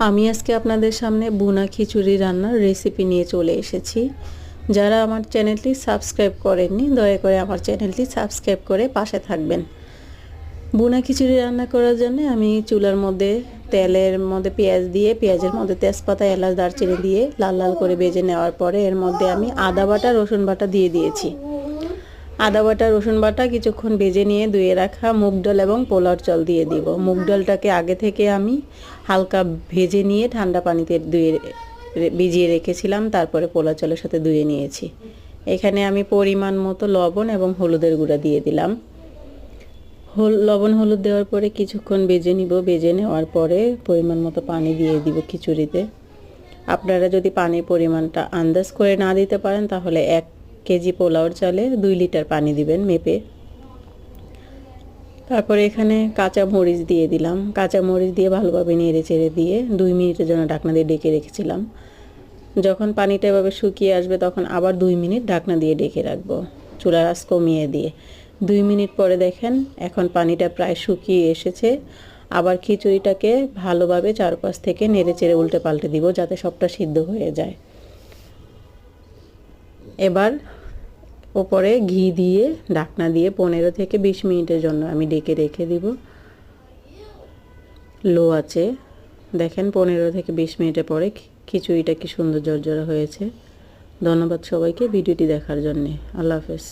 আমি আজকে আপনাদের সামনে বুনা খিচুড়ি রান্নার রেসিপি নিয়ে চলে এসেছি। যারা আমার চ্যানেলটি সাবস্ক্রাইব করেননি দয়া করে আমার চ্যানেলটি সাবস্ক্রাইব করে পাশে থাকবেন। বুনা খিচুড়ি রান্না করার জন্য আমি চুলার মধ্যে তেলের মধ্যে পেঁয়াজ দিয়ে পেঁয়াজের মধ্যে তেজপাতা এলাচ দারচিনি দিয়ে লাল লাল করে ভেজে নেওয়ার পরে এর মধ্যে আমি আদা বাটা রসুন বাটা দিয়ে দিয়েছি। আদা বাটা রসুন বাটা কিছুক্ষণ ভেজে নিয়ে ধুয়ে রাখা মুগ ডাল এবং পোলার চাল দিয়ে দিব। মুগ ডালটাকে আগে থেকে আমি হালকা ভেজে নিয়ে ঠান্ডা পানিতে ভিজিয়ে রেখেছিলাম, তারপরে পোলার চালের সাথে ধুয়ে নিয়েছি। এখানে আমি পরিমাণ মতো লবণ এবং হলুদের গুঁড়া দিয়ে দিলাম। লবণ হলুদ দেওয়ার পরে কিছুক্ষণ ভেজে নিব। ভেজে নেওয়ার পরে পরিমাণ মতো পানি দিয়ে দিব খিচুড়িতে। আপনারা যদি পানির পরিমাণটা আন্দাজ করে না দিতে পারেন তাহলে 1 কেজি পোলাওর চালে 2 লিটার পানি দিবেন মেপে। তারপরে এখানে কাঁচা মরিচ দিয়ে দিলাম। কাঁচা মরিচ দিয়ে ভালোভাবে নেড়ে চেড়ে দিয়ে 2 মিনিটের জন্য ঢাকনা দিয়ে ঢেকে রেখেছিলাম। যখন পানিটা এভাবে শুকিয়ে আসবে তখন আবার 2 মিনিট ঢাকনা দিয়ে ঢেকে রাখবো, চুলার আঁচ কমিয়ে দিয়ে। 2 মিনিট পরে দেখেন এখন পানিটা প্রায় শুকিয়ে এসেছে। আবার খিচুড়িটাকে ভালোভাবে চারপাশ থেকে নেড়ে চেড়ে উল্টে পাল্টে দিব যাতে সবটা সিদ্ধ হয়ে যায়। এবার ওপরে ঘি দিয়ে ঢাকনা দিয়ে 15 থেকে 20 মিনিটের জন্য আমি ঢেকে রেখে দিব লো আঁচে। দেখেন 15 থেকে 20 মিনিটের পরে খিচুড়িটা কি সুন্দর ঝরঝরে হয়েছে। ধন্যবাদ সবাইকে ভিডিওটি দেখার জন্য। আল্লাহ হাফেজ।